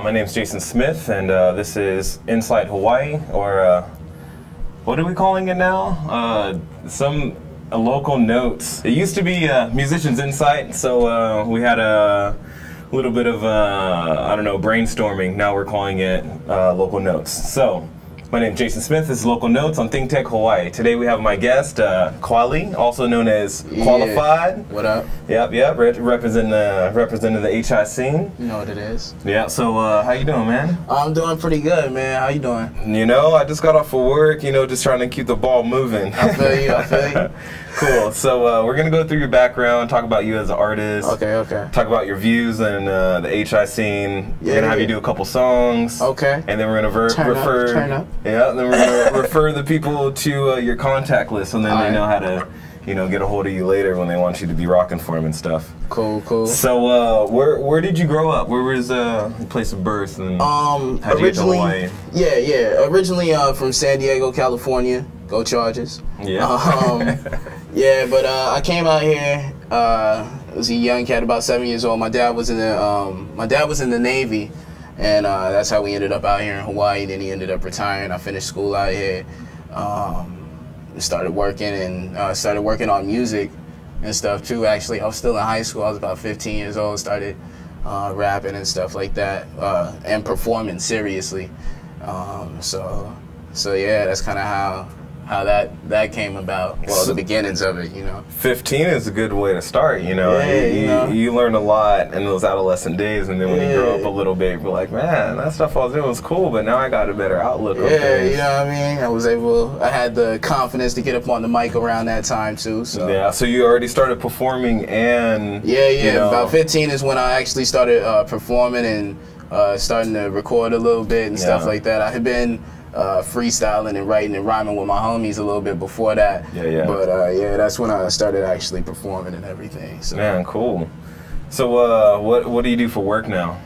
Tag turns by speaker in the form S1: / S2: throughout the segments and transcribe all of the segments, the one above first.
S1: My name's Jason Smith, and this is Inside Hawaii, or what are we calling it now? Local notes. It used to be Musicians Insight, so we had a little bit of, I don't know, brainstorming. Now we're calling it Local Notes. So, my name's Jason Smith. This is Local Notes on ThinkTech Hawaii. Today we have my guest, Kwali, also known as Qualified.
S2: What up?
S1: Yep. Representing the HI scene.
S2: You know what it is.
S1: Yeah. So, how you doing, man?
S2: I'm doing pretty good, man. How you doing?
S1: You know, I just got off of work. You know, just trying to keep the ball moving.
S2: I feel you. I feel you.
S1: Cool. So we're gonna go through your background, talk about you as an artist.
S2: Okay.
S1: Talk about your views and the HI scene. We're gonna have you do a couple songs.
S2: Okay.
S1: And then we're gonna
S2: turn up.
S1: Yeah. Then we're gonna refer the people to your contact list, and then they know how to, you know, get a hold of you later when they want you to be rocking for them and stuff.
S2: Cool.
S1: So where did you grow up? Where was the place of birth? And how'd you get to Hawaii?
S2: Yeah. Originally from San Diego, California. Go Chargers.
S1: Yeah.
S2: Yeah, but I came out here. I was a young cat, about 7 years old. My dad was in the Navy, and that's how we ended up out here in Hawaii. Then he ended up retiring. I finished school out here. Started working on music and stuff too. Actually, I was still in high school. I was about 15 years old. Started rapping and stuff like that, and performing seriously. So yeah, that's kind of how that came about. Well, the beginnings of it, you know.
S1: 15 is a good way to start, you know.
S2: Yeah,
S1: you learn a lot in those adolescent days, and then when you grow up a little bit, you're like, man, that stuff I was doing was cool, but now I got a better outlook on things.
S2: You know what I mean? I had the confidence to get up on the mic around that time too. So
S1: yeah, so you already started performing, and
S2: you know, about 15 is when I actually started performing and starting to record a little bit and stuff like that. I had been freestyling and writing and rhyming with my homies a little bit before that.
S1: Yeah.
S2: But yeah, that's when I started actually performing and everything. So.
S1: Man, cool. So what do you do for work now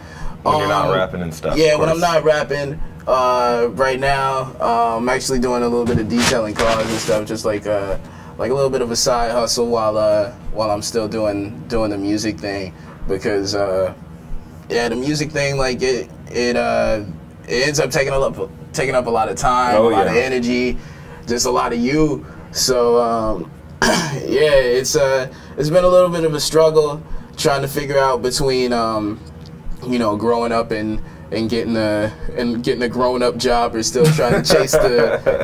S1: when you're not rapping and stuff?
S2: Yeah, when I'm not rapping right now, I'm actually doing a little bit of detailing cars and stuff, just like a little bit of a side hustle while I'm still doing the music thing, because yeah, the music thing, like it ends up taking up a lot of time, a lot of energy, just a lot of you. So yeah, it's been a little bit of a struggle trying to figure out between you know, growing up and getting a grown-up job, or still trying to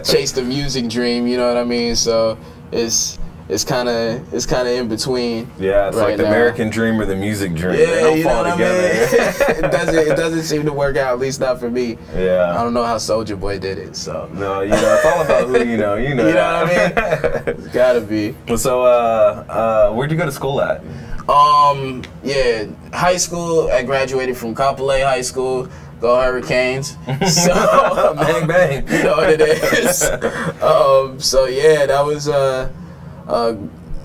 S2: chase the music dream. You know what I mean? So it's kind of in between.
S1: Yeah, it's like the American dream or the music dream.
S2: Yeah,
S1: they don't
S2: you
S1: fall
S2: know
S1: together.
S2: what I mean? It doesn't seem to work out, at least not for me.
S1: Yeah.
S2: I don't know how Soulja Boy did it. So
S1: no, you know, it's all about who you know. You know.
S2: You know what I mean? It's gotta be.
S1: So where'd you go to school at?
S2: Yeah, high school. I graduated from Kapolei High School. Go Hurricanes. So
S1: bang bang.
S2: You know what it is. So yeah, that was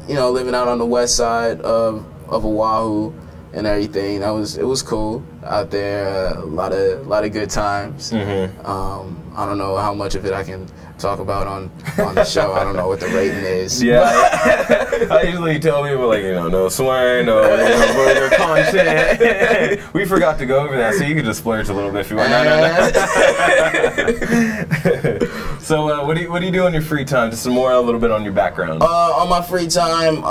S2: you know, living out on the west side of Oahu and everything. It was cool out there. A lot of good times. I don't know how much of it I can talk about on the show. I don't know what the rating is.
S1: Yeah, I usually tell people, like, you know, no swearing, no vulgar content. We forgot to go over that, so you can just splurge a little bit if you want. No. So what do you do on your free time? Just a little bit on your background.
S2: On my free time,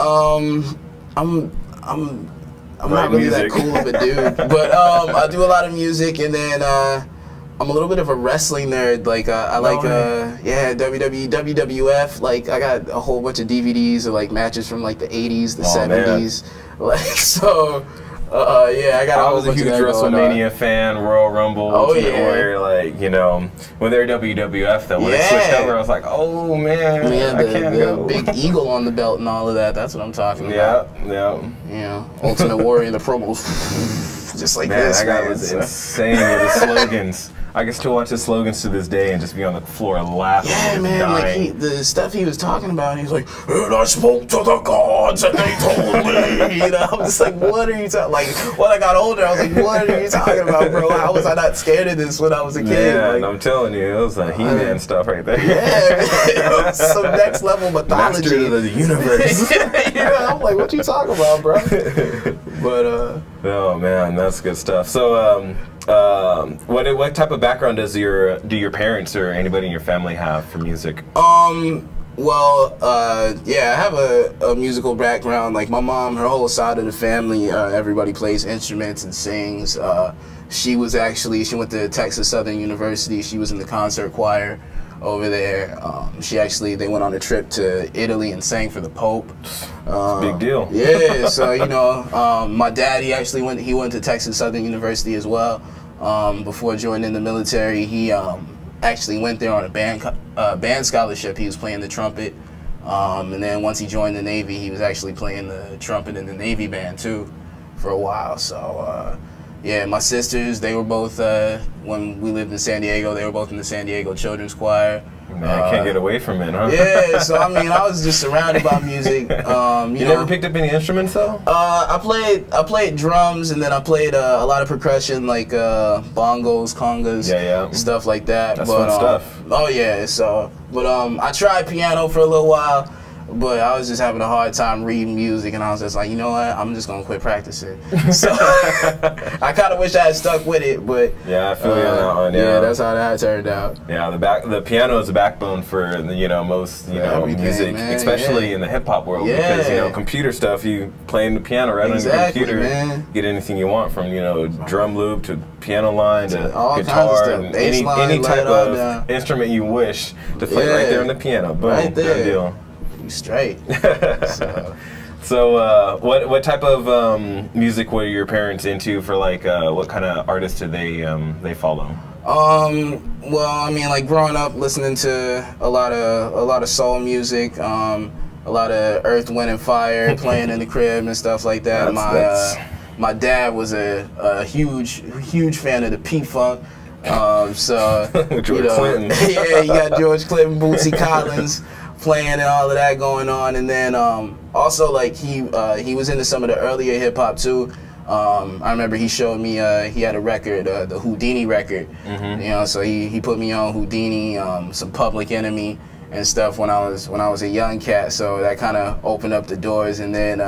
S2: I'm not really that cool of a dude, but I do a lot of music, and then I'm a little bit of a wrestling nerd. Like I like WWE, WWF. Like I got a whole bunch of DVDs of like matches from like the 80s, the 70s. Man. Like so. Yeah, I was a huge WrestleMania fan, Royal Rumble. Where, like, you know, when they're WWF, though, when they switched over, I was like, oh man, I can't go. Big eagle on the belt and all of that. That's what I'm talking about.
S1: Yeah.
S2: You know, Ultimate Warrior, the promos, just like this.
S1: That guy was insane with his slogans. I can still watch his slogans to this day and just be on the floor laughing.
S2: Yeah, man, dying. Like the stuff he was talking about, he was like, and I spoke to the gods and they told me, you know, I'm just like, what are you talking, like, when I got older, I was like, what are you talking about, bro? How was I not scared of this when I was a kid?
S1: Yeah,
S2: like,
S1: and I'm telling you, it was like He-Man stuff right there.
S2: Yeah, man, it was some next level mythology.
S1: Master of the universe.
S2: You know, I'm like, what you talking about, bro? But,
S1: oh man, that's good stuff. So, What type of background do your parents or anybody in your family have for music?
S2: Well, yeah, I have a musical background. Like my mom, her whole side of the family, everybody plays instruments and sings. She went to Texas Southern University. She was in the concert choir over there. They went on a trip to Italy and sang for the Pope.
S1: Big deal.
S2: Yeah, so you know, my dad, he went to Texas Southern University as well. Before joining the military, he actually went there on a band scholarship. He was playing the trumpet, and then once he joined the Navy, he was actually playing the trumpet in the Navy band too for a while. So yeah, my sisters, they were both, when we lived in San Diego, they were both in the San Diego Children's Choir.
S1: Man, I can't get away from it, huh?
S2: Yeah, so I mean, I was just surrounded by music.
S1: You never picked up any instruments though?
S2: I played drums, and then I played a lot of percussion, like bongos, congas, stuff like that.
S1: That's fun stuff.
S2: Oh yeah, I tried piano for a little while, but I was just having a hard time reading music, and I was just like, you know what, I'm just gonna quit practicing. So I kind of wish I had stuck with it, but
S1: yeah, I feel you on that one.
S2: Yeah, that's how that turned out.
S1: Yeah, the piano is the backbone for most music, man, especially in the hip hop world, because computer stuff, you playing the piano right on the computer, get anything you want from drum loop to piano line to
S2: all
S1: guitar,
S2: kinds of stuff.
S1: and any type of instrument you wish to play right there on the piano. Boom,
S2: right there.
S1: Done deal.
S2: Straight.
S1: So what type of music were your parents into? For like what kind of artists did they follow?
S2: Well, I mean, like growing up listening to a lot of soul music, a lot of Earth, Wind and Fire playing in the crib and stuff like that. My dad was a huge fan of the P-Funk.
S1: George Clinton.
S2: Yeah, you got George Clinton, Bootsy Collins playing and all of that going on, and then also like he was into some of the earlier hip hop too. I remember he showed me he had a record, the Houdini record. So he put me on Houdini, some Public Enemy and stuff when I was a young cat. So that kind of opened up the doors, and then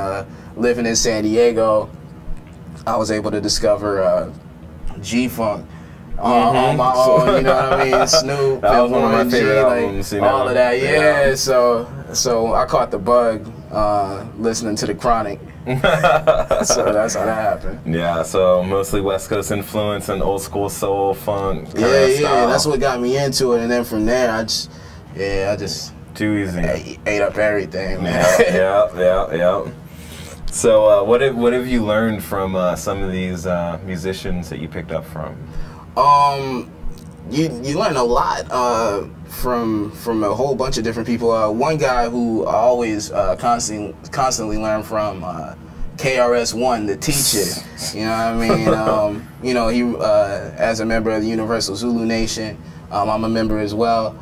S2: living in San Diego, I was able to discover G-Funk. On my own, you know what I mean? Snoop,
S1: that was one of my favorite albums,
S2: all of that, yeah. So I caught the bug listening to the Chronic. So that's how that happened.
S1: Yeah, so mostly West Coast influence and old school soul, funk.
S2: Yeah, that's what got me into it, and then from there, I just
S1: too easy.
S2: Ate up everything, man.
S1: Yeah. So what have you learned from some of these musicians that you picked up from?
S2: You learn a lot from a whole bunch of different people. One guy who I always constantly learn from, KRS-One, the teacher. You know what I mean? He as a member of the Universal Zulu Nation, I'm a member as well.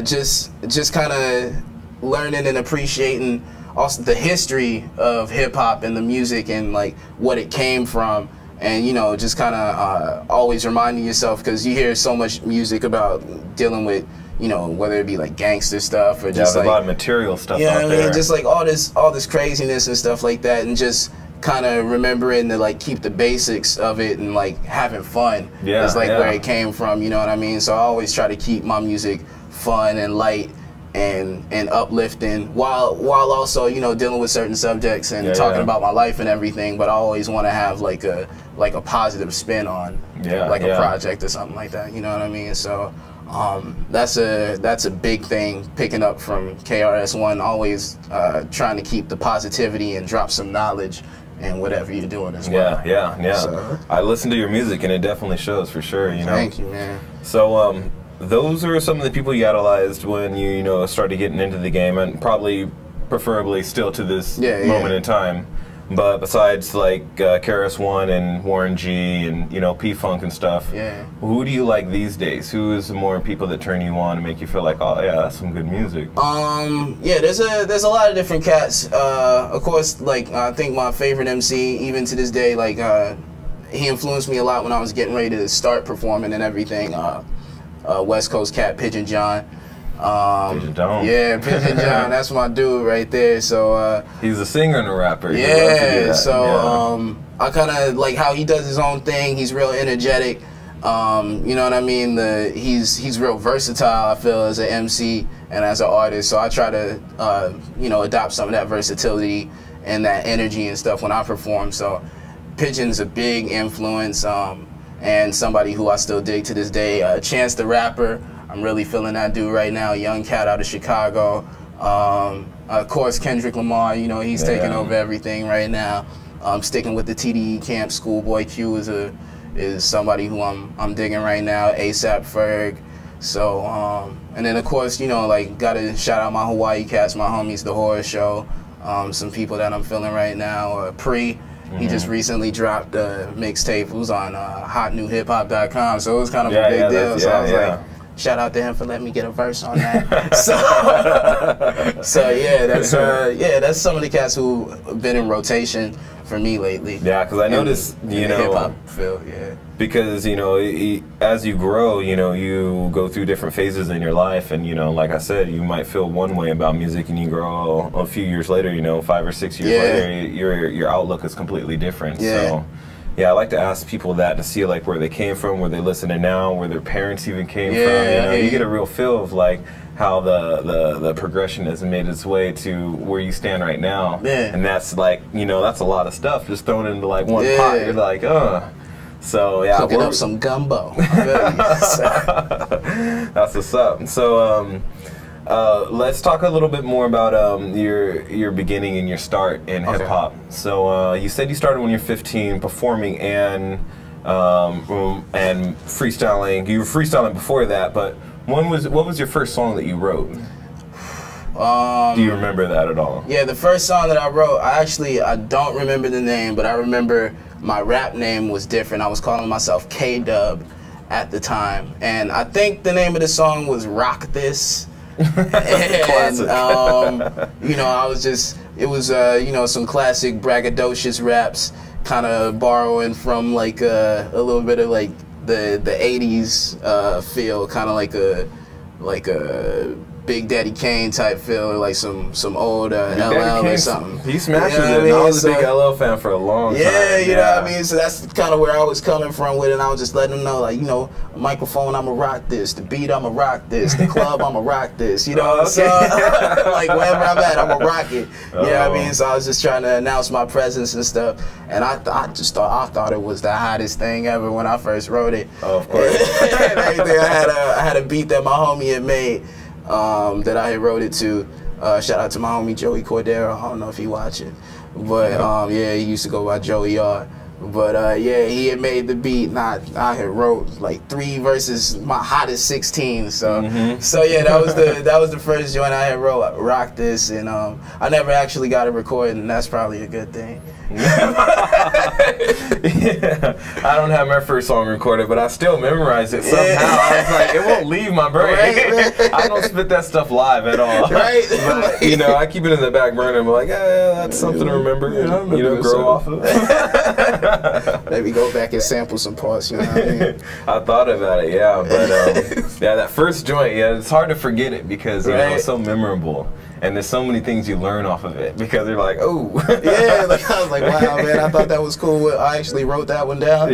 S2: Just kind of learning and appreciating also the history of hip hop and the music and like what it came from. And just kind of always reminding yourself, because you hear so much music about dealing with, whether it be like gangster stuff or just like
S1: a lot of material stuff out there.
S2: I mean, just like all this craziness and stuff like that, and just kind of remembering to like keep the basics of it and like having fun. Is like where it came from. You know what I mean? So I always try to keep my music fun and light and uplifting, while also dealing with certain subjects and talking about my life and everything. But I always want to have like a positive spin on a project or something like that. You know what I mean? So that's a big thing picking up from KRS-One. Always trying to keep the positivity and drop some knowledge in whatever you're doing as well.
S1: Yeah. So, I listen to your music and it definitely shows for sure.
S2: Thank you, man.
S1: So those are some of the people you idolized when you started getting into the game, and probably preferably still to this moment in time. But besides like KRS-One and Warren G and P-Funk and stuff, who do you like these days? Who is the more people that turn you on and make you feel like, oh yeah, that's some good music?
S2: There's a lot of different cats. Of course, like I think my favorite MC, even to this day, like he influenced me a lot when I was getting ready to start performing and everything. West Coast cat, Pigeon John.
S1: Pigeon John.
S2: Yeah, Pigeon John, that's my dude right there. So
S1: he's a singer and a rapper.
S2: I kind of like how he does his own thing. He's real energetic. You know what I mean? He's real versatile, I feel, as an MC and as an artist. So I try to, you know, adopt some of that versatility and that energy and stuff when I perform. So Pigeon's a big influence, and somebody who I still dig to this day. Chance the Rapper, I'm really feeling that dude right now. Young cat out of Chicago. Of course, Kendrick Lamar, you know, he's taking over everything right now. Sticking with the TDE camp. Schoolboy Q is somebody who I'm digging right now. ASAP Ferg. So, and then of course, you know, like, gotta shout out my Hawaii cats, my homies, The Horror Show. Some people that I'm feeling right now. Pre, he just recently dropped a mixtape. It was on hotnewhiphop.com, so it was kind of a big deal. So I was like, shout out to him for letting me get a verse on that. so yeah, that's some of the cats who have been in rotation for me lately. Yeah,
S1: because I noticed, you know,
S2: hip hop field,
S1: because, you know, as you grow, you know, you go through different phases in your life, and, you know, like I said, you might feel one way about music, and you grow a few years later, you know, 5 or 6 years later, your outlook is completely different. So yeah, I like to ask people that to see like where they came from, where they listen to now, where their parents even came from. You know, you get a real feel of like how the progression has made its way to where you stand right now. And that's like, you know, that's a lot of stuff just thrown into like one pot. You're like, so yeah,
S2: cooking up some gumbo.
S1: That's what's up. So let's talk a little bit more about your beginning and your start in hip hop. So you said you started when you're 15, performing and freestyling. You were freestyling before that, but what was your first song that you wrote? Do you remember that at all?
S2: Yeah, the first song that I wrote, I don't remember the name, but I remember my rap name was different. I was calling myself K-Dub at the time, and I think the name of the song was Rock This. And you know, I was just, it was you know, some classic braggadocious raps, kind of borrowing from like a little bit of like the 80s feel, kind of like a Big Daddy Kane type feel, or like some old LL or something.
S1: He smashes it. I was a big LL fan for a long time.
S2: You know what I mean? So that's kind of where I was coming from with it, and I was just letting them know, like, you know, microphone, I'ma rock this. The beat, I'ma rock this. The club, I'ma rock this. You know what I'm saying? Like, wherever I'm at, I'ma rock it. You know what I mean? So I was just trying to announce my presence and stuff, and I thought it was the hottest thing ever when I first wrote it.
S1: Oh, of course.
S2: And everything. I had a beat that my homie had made. That I had wrote it to. Shout out to my homie Joey Cordero. I don't know if he watching, but yeah, he used to go by Joey R. But yeah, he had made the beat, and I had wrote like 3 verses, my hottest 16. So so yeah, that was the first joint I had wrote, Rock This, and I never actually got it recorded, and that's probably a good thing.
S1: I don't have my first song recorded, but I still memorized it somehow. I was like, it won't leave my brain. I don't spit that stuff live at all. But, you know, I keep it in the back burner. I'm like, that's something to remember. You know, grow off of.
S2: Maybe go back and sample some parts. You know what I mean?
S1: I thought about it, but yeah, that first joint, it's hard to forget it because you know, it's so memorable. And there's so many things you learn off of it because you're like, oh.
S2: Yeah, like, I was like, wow, man, I thought that was cool. I actually wrote that one down.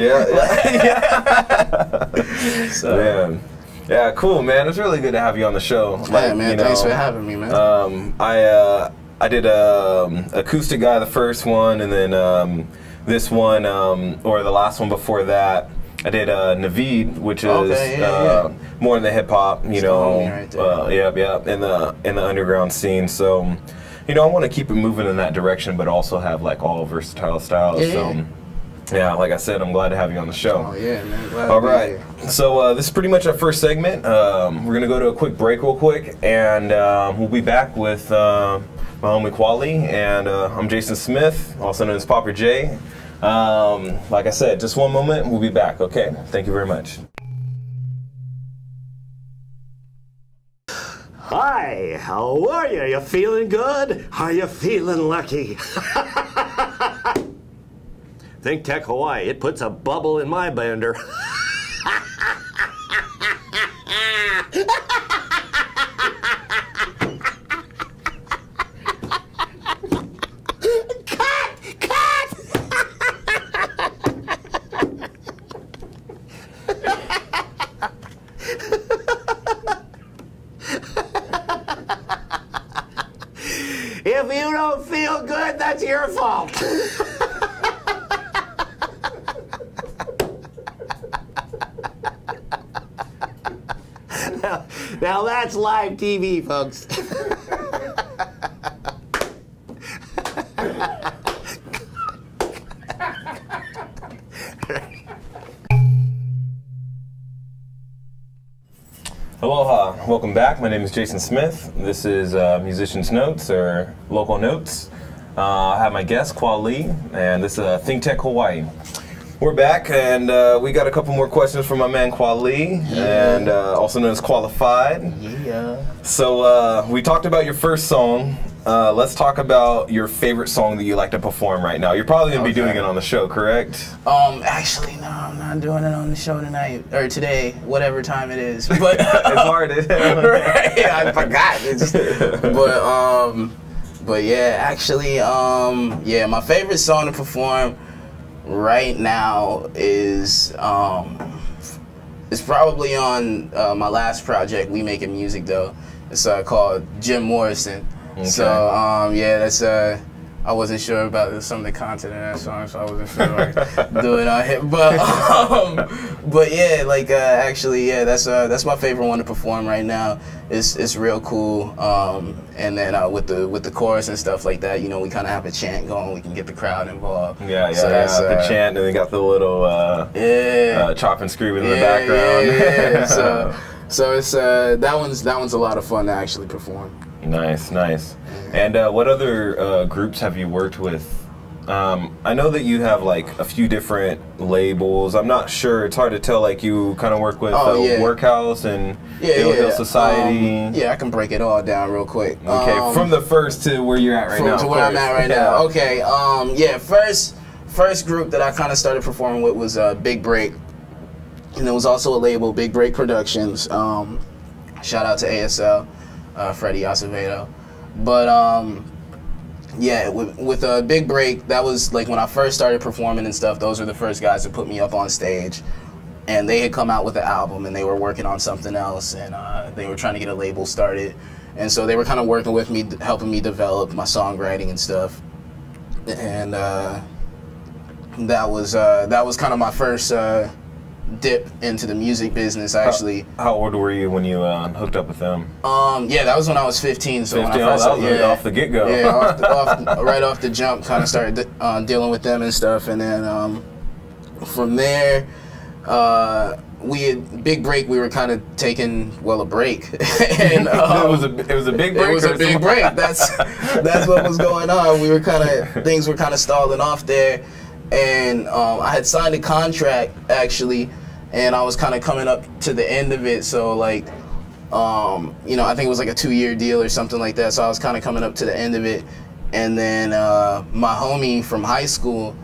S1: So, man. Yeah, cool, man. It's really good to have you on the show.
S2: Like, man, you know, thanks for having me, man.
S1: I did Acoustic Guy, the first one, and then this one, or the last one before that, I did Naveed, which is more in the hip hop, you know, in the underground scene. So, you know, I want to keep it moving in that direction, but also have like all versatile styles. So, yeah, like I said, I'm glad to have you on the show.
S2: Oh yeah, man. Glad
S1: all right. So this is pretty much our first segment. We're gonna go to a quick break, real quick, and we'll be back with my homie Quali, and I'm Jason Smith, also known as Popper J. Like I said, just one moment, we'll be back, okay? Thank you very much.
S3: Hi, how are you? You feeling good? Are you feeling lucky? ThinkTech Hawaii, it puts a bubble in my blender. you don't feel good, that's your fault. Now that's live TV, folks.
S1: Aloha, welcome back. My name is Jason Smith. This is Musician's Notes, or Local Notes. I have my guest, Kwalified, and this is ThinkTech Hawaii. We're back, and we got a couple more questions from my man Kwalified, and also known as Kwalified.
S2: Yeah.
S1: So we talked about your first song. Let's talk about your favorite song that you like to perform right now. You're probably going to be doing it on the show, correct?
S2: Actually, no, I'm not doing it on the show tonight, or today, whatever time it is. But
S1: it's hard.
S2: Right, I forgot. But yeah, actually, yeah, my favorite song to perform right now is probably on my last project, We Making Music, though. It's called Jim Morrison. Okay. So yeah, that's I wasn't sure about some of the content in that song, so I wasn't sure like do it on him. But yeah, like actually, yeah, that's my favorite one to perform right now. It's real cool. And then with the chorus and stuff like that, you know, we kind of have a chant going. We can get the crowd involved.
S1: Yeah, so that's the chant, and we got the little chop and screaming in the background.
S2: Yeah. So it's that one's a lot of fun to actually perform.
S1: Nice, nice. And what other groups have you worked with? I know that you have like a few different labels. I'm not sure. It's hard to tell. Like you kind of work with Workhouse and Hill Society.
S2: Yeah, I can break it all down real quick.
S1: Okay, from the first to where you're at right now.
S2: To where I'm at right now. Okay. Yeah. First group that I kind of started performing with was Big Break, and there was also a label, Big Break Productions. Shout out to ASL. Freddie Acevedo. But yeah, with Big Break, that was like when I first started performing and stuff. Those were the first guys to put me up on stage, and they had come out with an album and they were working on something else, and they were trying to get a label started, and so they were kind of working with me, helping me develop my songwriting and stuff, and that was kind of my first dip into the music business. Actually,
S1: how old were you when you hooked up with them?
S2: Yeah, that was when I was 15. So
S1: 15,
S2: when I first,
S1: off the get go.
S2: Yeah, right off the jump, kind of started dealing with them and stuff, and then from there, Big Break. We were kind of taking a break, and
S1: it was a big break.
S2: It was a big break. That's what was going on. We were things were kind of stalling off there. And I had signed a contract, actually, and I was kind of coming up to the end of it. So, like, you know, I think it was like a 2-year deal or something like that. So I was kind of coming up to the end of it. And then my homie from high school,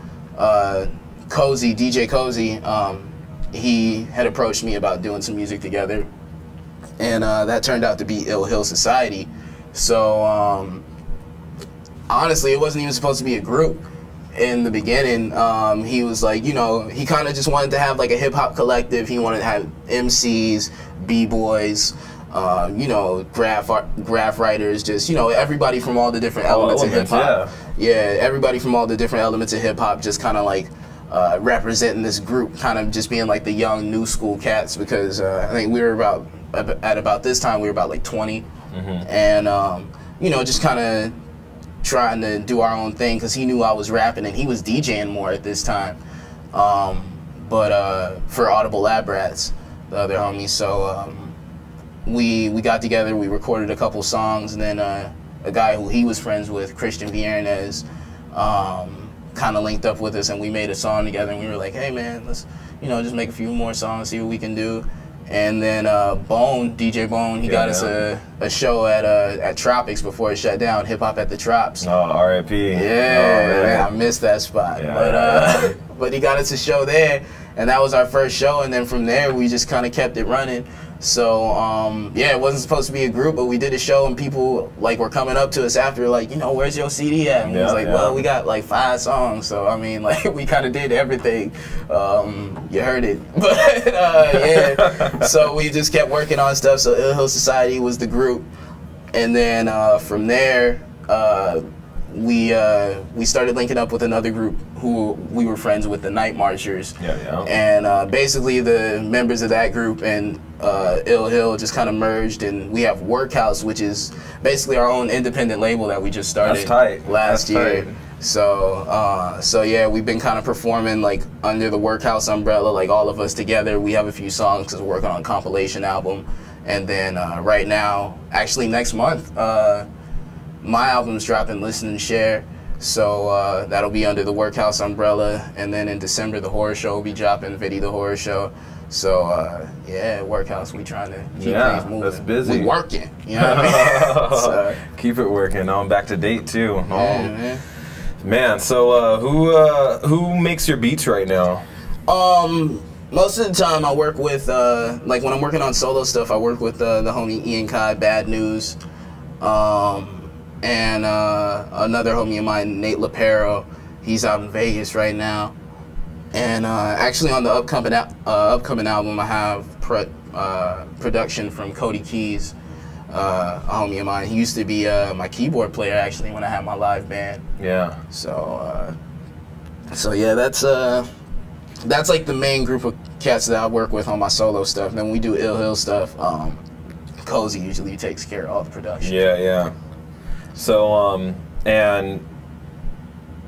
S2: Cozy, DJ Cozy, he had approached me about doing some music together. And that turned out to be Hill Society. So, honestly, it wasn't even supposed to be a group. In the beginning, he was like, you know, he kind of just wanted to have like a hip-hop collective. He wanted to have MCs, B-boys, you know, graph writers, just, you know, everybody from all the different elements of hip-hop. Yeah, everybody from all the different elements of hip-hop, just kind of like representing this group, kind of just being like the young new school cats, because I think we were at about this time, we were about like 20. And, you know, just kind of trying to do our own thing, because he knew I was rapping and he was DJing more at this time. But for Audible Lab Rats, the other homies, so we got together, we recorded a couple songs, and then a guy who he was friends with, Christian Viernez, kind of linked up with us, and we made a song together, and we were like, hey man, let's, you know, just make a few more songs, see what we can do. And then Bone, DJ Bone, he got us a show at Tropics before it shut down, Hip Hop at the Trops.
S1: Oh, R.I.P.
S2: Yeah, man, I missed that spot. Yeah. But he got us a show there, and that was our first show, and then from there we just kind of kept it running. So yeah, it wasn't supposed to be a group, but we did a show, and people like were coming up to us after, like, you know, where's your CD at? And we was like, well, we got like 5 songs, so I mean, like, we kind of did everything. You heard it, but yeah. So we just kept working on stuff. So Hill Society was the group, and then from there, we started linking up with another group who we were friends with, the Night Marchers. And basically the members of that group and Ill Hill just kind of merged, and we have Workhouse, which is basically our own independent label that we just started last year. So yeah, we've been kind of performing like under the Workhouse umbrella, like all of us together. We have a few songs because we're working on a compilation album, and then right now, actually next month, my album's dropping, Listen and Share. So that'll be under the Workhouse umbrella, and then in December the Horror Show will be dropping, Viddy the Horror Show. So yeah, Workhouse, we trying to keep things moving.
S1: That's busy.
S2: We working, you know what I mean? So,
S1: keep it working. I'm back to date too.
S2: Yeah,
S1: man. So who makes your beats right now?
S2: Most of the time I work with like when I'm working on solo stuff, I work with the homie Ian Kai, Bad News, and another homie of mine, Nate LaPero. He's out in Vegas right now. And actually on the upcoming album, I have production from Cody Keys, a homie of mine. He used to be my keyboard player actually when I had my live band.
S1: Yeah.
S2: So yeah, that's like the main group of cats that I work with on my solo stuff. Then we do Ill Hill stuff. Cozy usually takes care of all the production.
S1: Yeah. So and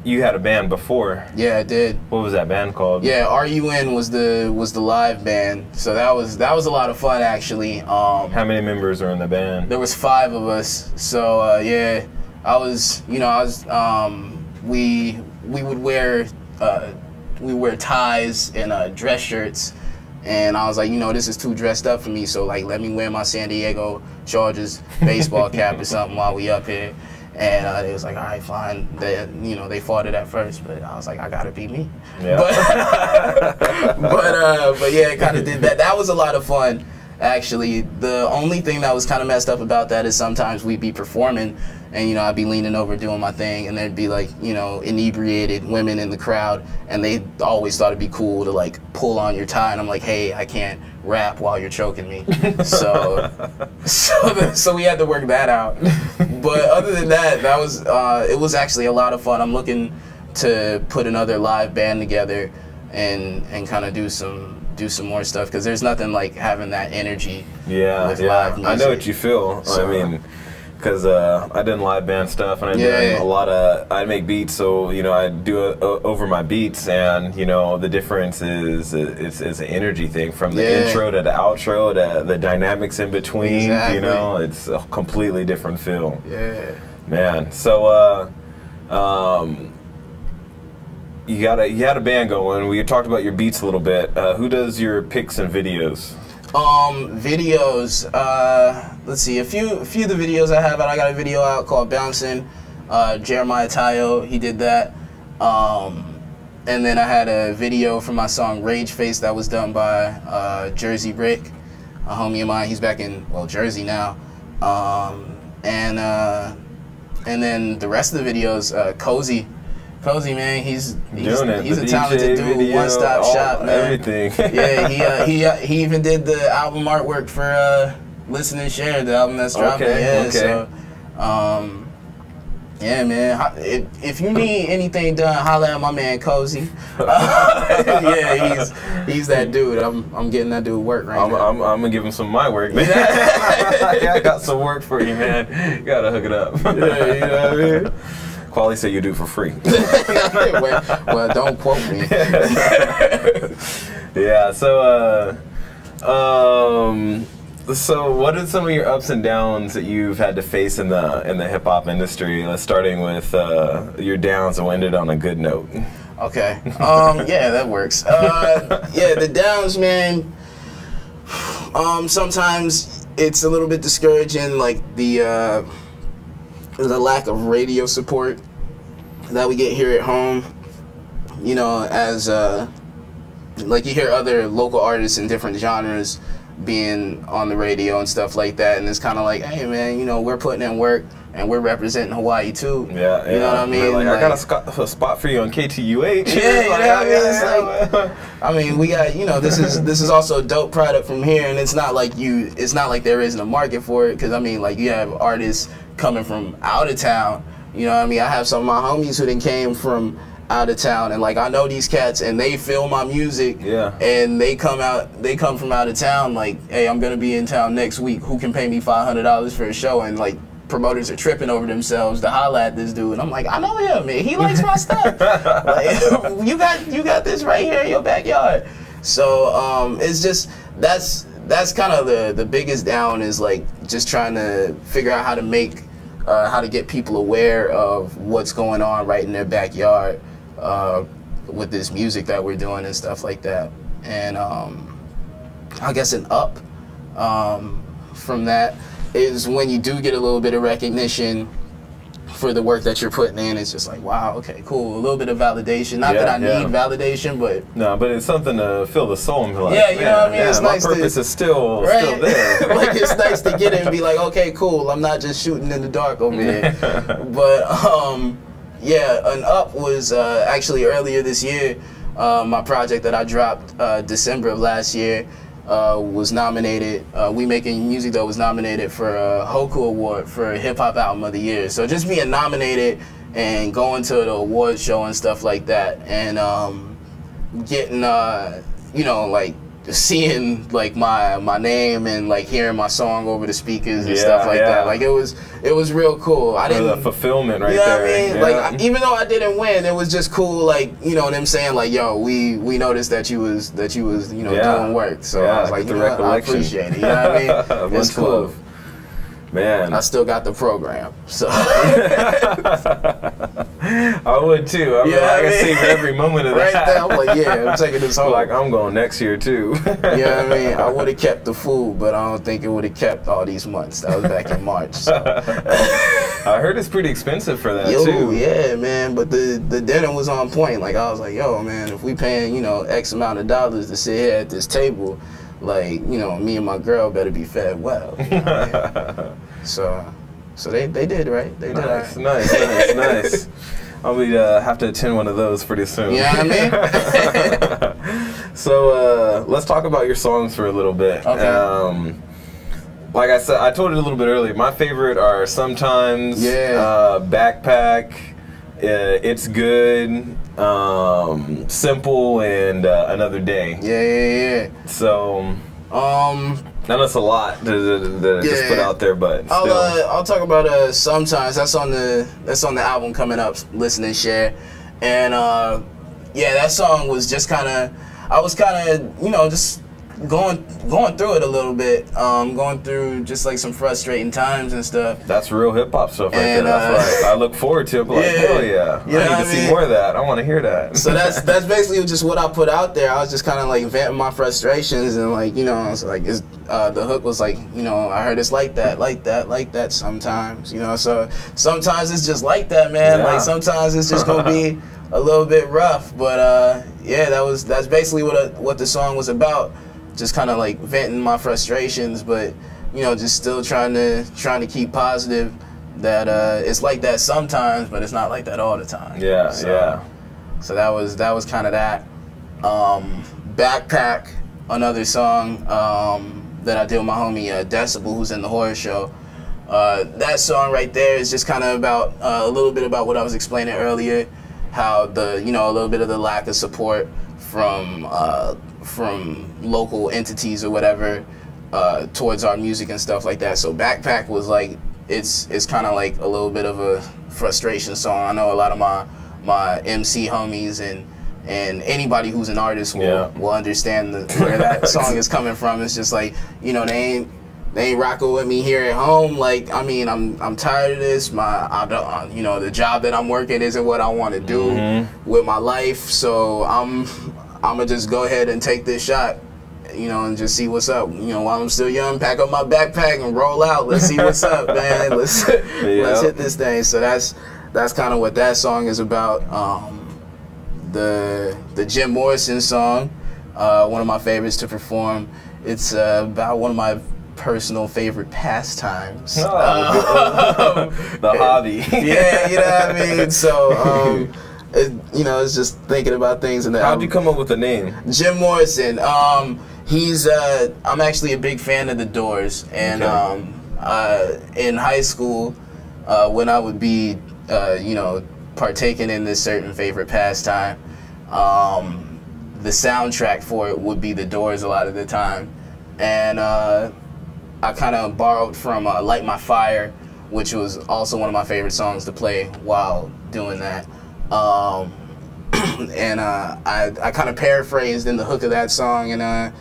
S1: you had a band before.
S2: Yeah, I did.
S1: What was that band called?
S2: Yeah, RUN was the live band. So that was a lot of fun actually.
S1: How many members are in the band?
S2: There was 5 of us. So yeah, we would wear ties and dress shirts, and I was like, this is too dressed up for me. So like, let me wear my San Diego Chargers baseball cap or something while we up here. And they was like, all right, fine. They fought it at first, but I was like, I gotta be me.
S1: Yeah.
S2: But yeah, it kind of did that. That was a lot of fun, actually. The only thing that was kind of messed up about that is sometimes we'd be performing, and I'd be leaning over doing my thing, and there'd be like inebriated women in the crowd, and they always thought it'd be cool to like pull on your tie, and I'm like, hey, I can't rap while you're choking me. So we had to work that out. But other than that, it was actually a lot of fun. I'm looking to put another live band together and kind of do some more stuff, because there's nothing like having that energy with live music.
S1: I know what you feel. So, I mean, because I did live band stuff, and I did a lot of, I make beats, so I do over my beats, and the difference is it's an energy thing, from the intro to the outro to the dynamics in between.
S2: Exactly.
S1: It's a completely different feel.
S2: Yeah,
S1: man. So you had a band going. We talked about your beats a little bit. Who does your pics and videos?
S2: Videos, let's see, a few of the videos I have out. I got a video out called Bouncing. Jeremiah Tayo, he did that. And then I had a video for my song Rage Face that was done by Jersey Brick, a homie of mine. He's back in, Jersey now. And then the rest of the videos, Cozy, man, he's a talented dude.
S1: Video,
S2: one-stop shop, man.
S1: Everything.
S2: Yeah, he even did the album artwork for Listen and Share, the album that's dropping. So, yeah, man. If you need anything done, holla at my man Cozy. Yeah, he's that dude. I'm getting that dude work right now.
S1: I'm gonna give him some of my work, man. I got some work for you, man. You gotta hook it up.
S2: Yeah, you know what I mean?
S1: Quali said you do it for free.
S2: well, don't quote me.
S1: Yeah. So what are some of your ups and downs that you've had to face in the hip hop industry? Starting with your downs, and we'll end it on a good note.
S2: Okay. Yeah, that works. Yeah, the downs, man. Sometimes it's a little bit discouraging, like the lack of radio support that we get here at home. As like you hear other local artists in different genres being on the radio and stuff like that, and it's kind of like, hey man, we're putting in work and we're representing Hawaii too.
S1: Yeah,
S2: you know what I mean?
S1: Like, I got a spot for you on KTUH.
S2: Yeah, you know what I mean? I mean, we got, this is also a dope product from here, and it's not like there isn't a market for it, because I mean, like, you have artists coming from out of town You know what I mean? I have some of my homies who then came from out of town, and like I know these cats, and they feel my music, and they come from out of town. Like, hey, I'm gonna be in town next week. Who can pay me $500 for a show? And like, promoters are tripping over themselves to holla at this dude. And I'm like, I know him, man. He likes my stuff. Like, you got this right here in your backyard. So it's just that's kind of the biggest down, is like just trying to figure out how to make how to get people aware of what's going on right in their backyard with this music that we're doing and stuff like that. And I guess an up from that is when you do get a little bit of recognition for the work that you're putting in. It's just like, wow, okay, cool. A little bit of validation. Not that I need validation, but
S1: no, but it's something to fill the soul and be like,
S2: you know what I mean? It's
S1: my
S2: nice
S1: purpose is still
S2: right?
S1: there.
S2: Like, it's nice to get it and be like, okay, cool. I'm not just shooting in the dark over here. But yeah, an up was actually earlier this year. My project that I dropped December of last year was nominated. We Making Music Though was nominated for a Hoku Award for Hip Hop Album of the Year. So just being nominated and going to the award show and stuff like that, and getting you know, like seeing like my name and like hearing my song over the speakers and stuff like that. Like it was real cool. I didn't,
S1: the fulfillment right
S2: you know
S1: there.
S2: what I mean? Like even though I didn't win, it was just cool. Like, you know, them saying like, yo, we noticed that you was you know doing work. So I was like, you know what, I appreciate it. You know what I mean? It's cool.
S1: Love. Man,
S2: I still got the program, so
S1: I would too. I mean, I can see every moment of that.
S2: Right there, I'm like, yeah, I'm taking this home.
S1: Like, I'm going next year too.
S2: You know what I mean? I would have kept the food, but I don't think it would have kept all these months. That was back in March. So.
S1: I heard it's pretty expensive for that too.
S2: Yeah, man. But the dinner was on point. Like, I was like, yo, man, if we paying, you know, X amount of dollars to sit here at this table, like, you know, me and my girl better be fed well. You know what I mean? So they did, right? They did.
S1: Nice. I'll be have to attend one of those pretty soon.
S2: You know what I mean?
S1: So let's talk about your songs for a little bit.
S2: Okay.
S1: Like I said, I told it a little bit earlier. My favorite are Sometimes, Backpack, It's Good, Simple, and Another Day.
S2: Yeah.
S1: So, I know it's a lot to just put out there, but still.
S2: I'll talk about Sometimes. That's on the album coming up, Listen and Share, and yeah, that song was just kind of, I was kind of, you know, just going through it a little bit, going through just like some frustrating times and stuff.
S1: That's real hip hop stuff right there. That's what I look forward to. I'm like, hell yeah,
S2: you know
S1: I need to see more of that. I want to hear that.
S2: So that's basically just what I put out there. I was just kind of like venting my frustrations, and like, you know, I was like, the hook was like, you know, I heard it's like that sometimes, you know. So sometimes it's just like that, man. Like sometimes it's just gonna be a little bit rough, but yeah, that's basically what the song was about. Just kind of like venting my frustrations, but you know, just still trying to keep positive. That it's like that sometimes, but it's not like that all the time. So that was kind of that. Backpack, another song that I did with my homie Decibel, who's in the horror show. That song right there is just kind of about a little bit about what I was explaining earlier, how a little bit of the lack of support from local entities or whatever towards our music and stuff like that. So Backpack was like, it's kind of like a little bit of a frustration song. I know a lot of my MC homies and anybody who's an artist will understand where that song is coming from. It's just like, you know, they ain't rocking with me here at home. Like, I mean, I'm tired of this. You know, the job that I'm working isn't what I want to do with my life. So I'm gonna just go ahead and take this shot, you know, and just see what's up. You know, while I'm still young, pack up my backpack and roll out. Let's see what's up, man. Let's hit this thing. So that's kind of what that song is about. The Jim Morrison song, one of my favorites to perform. It's about one of my personal favorite pastimes.
S1: The hobby.
S2: Yeah, you know what I mean? So, you know, it's just thinking about things.
S1: How'd you come up with the name?
S2: Jim Morrison. I'm actually a big fan of The Doors. And in high school, when I would be you know, partaking in this certain favorite pastime, the soundtrack for it would be The Doors a lot of the time. And I kind of borrowed from Light My Fire, which was also one of my favorite songs to play while doing that. And I kind of paraphrased in the hook of that song, and I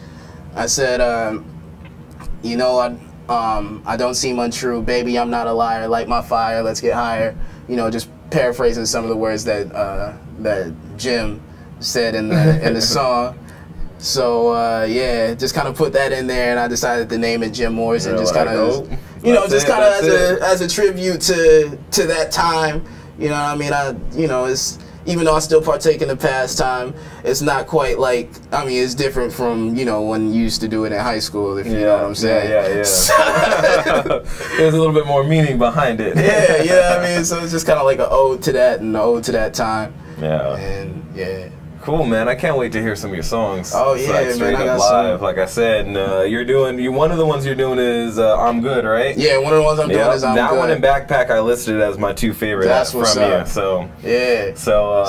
S2: said, you know, I don't seem untrue, baby, I'm not a liar, light my fire, let's get higher. You know, just paraphrasing some of the words that that Jim said in the song. So yeah, just kind of put that in there, and I decided to name it Jim Morrison, just kind of, you know, just kind of as a tribute to that time. You know what I mean? You know, it's, even though I still partake in the pastime, it's not quite like, I mean, it's different from, you know, when you used to do it in high school, if you know what I'm saying.
S1: Yeah. There's a little bit more meaning behind it.
S2: Yeah, I mean, so it's just kind of like an ode to that and an ode to that time.
S1: Yeah.
S2: And yeah.
S1: Cool, man. I can't wait to hear some of your songs.
S2: Oh yeah,
S1: like, straight
S2: man,
S1: up live. Like I said, and one of the ones you're doing is I'm Good, right?
S2: Yeah, one of the ones I'm doing is I'm Good.
S1: That one and Backpack I listed as my two favorite from you. So
S2: yeah.
S1: So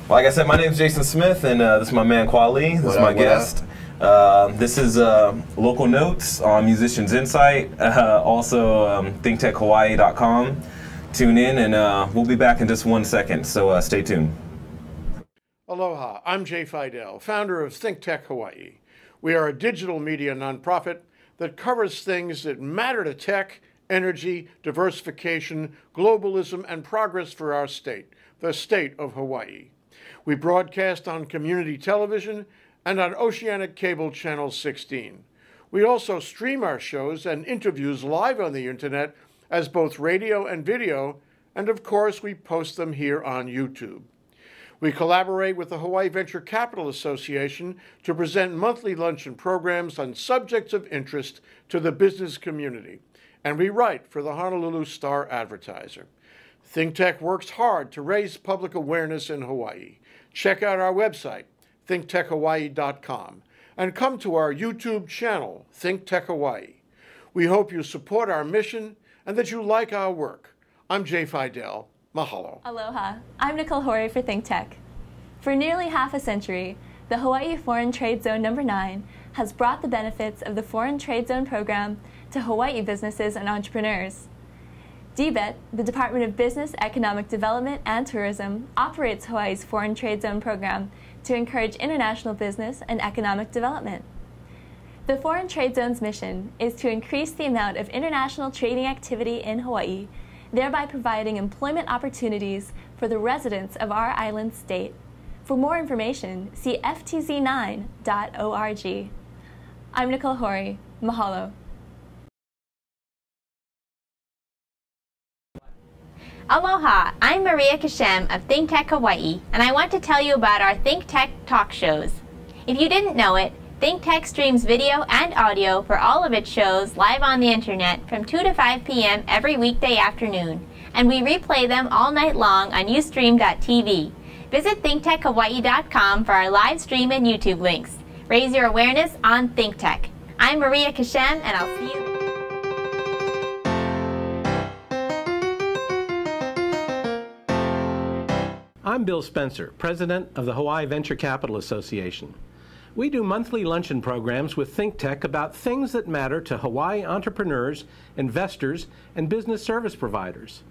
S1: like I said, my name's Jason Smith, and this is my man Kwali. This is my guest. This is local notes on Musicians Insight. Also ThinkTechHawaii.com. Tune in, and we'll be back in just 1 second, so stay tuned.
S4: Aloha, I'm Jay Fidel, founder of ThinkTech Hawaii. We are a digital media nonprofit that covers things that matter to tech, energy, diversification, globalism, and progress for our state, the state of Hawaii. We broadcast on community television and on Oceanic Cable Channel 16. We also stream our shows and interviews live on the internet as both radio and video, and of course we post them here on YouTube. We collaborate with the Hawaii Venture Capital Association to present monthly luncheon programs on subjects of interest to the business community, and we write for the Honolulu Star Advertiser. ThinkTech works hard to raise public awareness in Hawaii. Check out our website, thinktechhawaii.com, and come to our YouTube channel, ThinkTech Hawaii. We hope you support our mission and that you like our work. I'm Jay Fidel. Mahalo.
S5: Aloha. I'm Nicole Horry for ThinkTech. For nearly half a century, the Hawaii Foreign Trade Zone No. 9 has brought the benefits of the Foreign Trade Zone program to Hawaii businesses and entrepreneurs. DBET, the Department of Business, Economic Development, and Tourism, operates Hawaii's Foreign Trade Zone program to encourage international business and economic development. The Foreign Trade Zone's mission is to increase the amount of international trading activity in Hawaii, thereby providing employment opportunities for the residents of our island state. For more information, see ftz9.org. I'm Nicole Horry. Mahalo.
S6: Aloha, I'm Maria Kashem of ThinkTech Hawaii, and I want to tell you about our ThinkTech talk shows. If you didn't know it, ThinkTech streams video and audio for all of its shows live on the internet from 2 to 5 p.m. every weekday afternoon, and we replay them all night long on ustream.tv. Visit thinktechhawaii.com for our live stream and YouTube links. Raise your awareness on ThinkTech. I'm Maria Kashem, and I'll see you.
S7: I'm Bill Spencer, President of the Hawaii Venture Capital Association. We do monthly luncheon programs with ThinkTech about things that matter to Hawaii entrepreneurs, investors, and business service providers.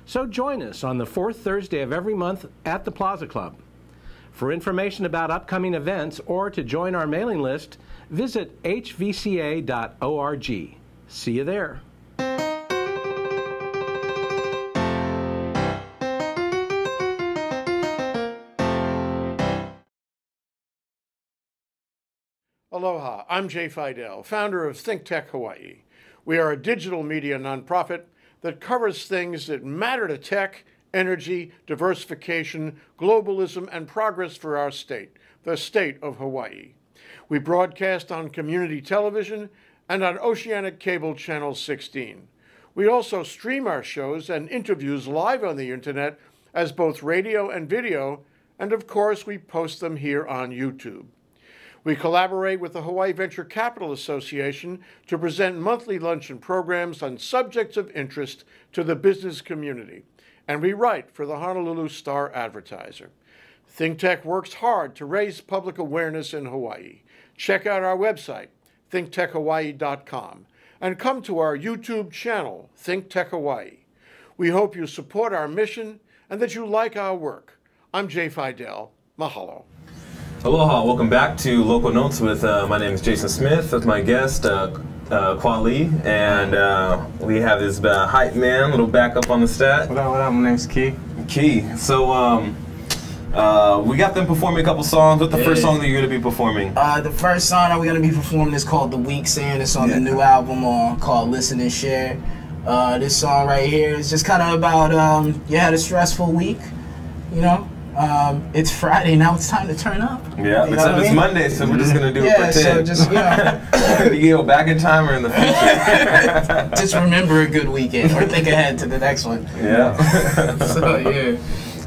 S7: So join us on the fourth Thursday of every month at the Plaza Club. For information about upcoming events or to join our mailing list, visit hvca.org. See you there.
S4: Aloha, I'm Jay Fidel, founder of ThinkTech Hawaii. We are a digital media nonprofit that covers things that matter to tech, energy, diversification, globalism, and progress for our state, the state of Hawaii. We broadcast on community television and on Oceanic Cable Channel 16. We also stream our shows and interviews live on the internet as both radio and video, and of course we post them here on YouTube. We collaborate with the Hawaii Venture Capital Association to present monthly luncheon programs on subjects of interest to the business community. And we write for the Honolulu Star Advertiser. ThinkTech works hard to raise public awareness in Hawaii. Check out our website, thinktechhawaii.com, and come to our YouTube channel, ThinkTech Hawaii. We hope you support our mission and that you like our work. I'm Jay Fidel. Mahalo.
S1: Aloha, welcome back to Local Notes with, my name is Jason Smith, with my guest, Kwalified, and we have this hype man, little backup on the stat.
S2: What up, my name's Key.
S1: So, we got them performing a couple songs. What's the first song that you're going to be performing?
S2: The first song that we're going to be performing is called The Weak Sand. It's on the new album called Listen and Share. This song right here is just kind of about, you had a stressful week, you know? It's Friday, now it's time to turn up.
S1: Yeah, except it's Monday, so we're just going to do it pretend.
S2: So just,
S1: you go back in time or in the future?
S2: Just remember a good weekend, or think ahead to the next one.
S1: Yeah.
S2: So, yeah.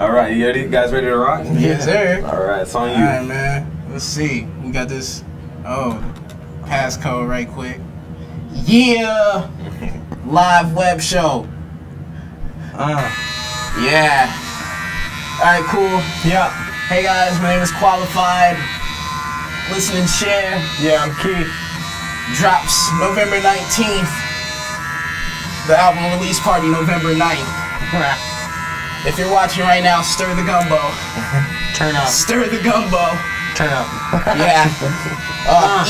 S1: All right, you guys ready to rock?
S2: Yes, sir.
S1: All right, it's on you.
S2: All right, man. Let's see. We got this, passcode right quick. Yeah! Live web show. Yeah. Alright, cool.
S1: Yeah.
S2: Hey guys, my name is Kwalified. Listen and share.
S1: Yeah, I'm Key.
S2: Drops November 19th. The album release party November 9th. If you're watching right now, stir the gumbo.
S1: Turn up.
S2: Stir the gumbo.
S1: Turn up.
S2: Yeah.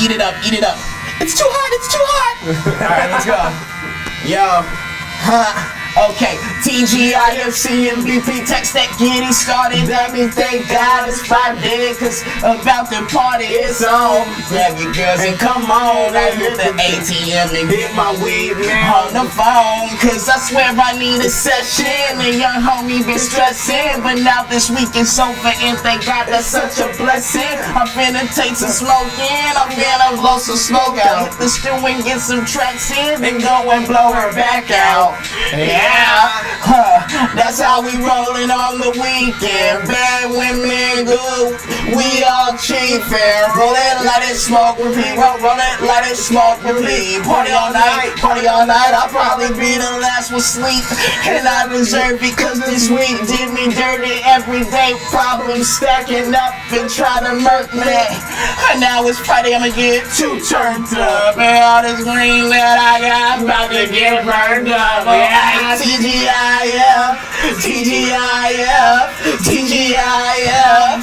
S2: Eat it up, eat it up. It's too hot, it's too hot. Alright, let's go. Yo. Okay, TGIFC MVP text that getting started. That means thank God it's Friday, cause about the party it's on. Grab your girls and come on. I hit the ATM and get my weed on the phone, cause I swear I need a session. The young homie been stressing, but now this week it's over and thank God that's such a blessing. I'm finna take some smoke in, I'm finna blow some smoke out. Hit the stew and get some tracks in, then go and blow her back out. That's how we rollin' on the weekend. Bad women good, we all cheap and roll it, let it smoke, repeat. Roll it, let it smoke, repeat. Party all night, I'll probably be the last one sleep. And I deserve it cause this week did me dirty. Every day problems stacking up and try to murk me. And now it's Friday, I'ma get too turned up. And all this green that I got, I'm about to get burned up. Yeah, TGIF, TGIF, TGIF.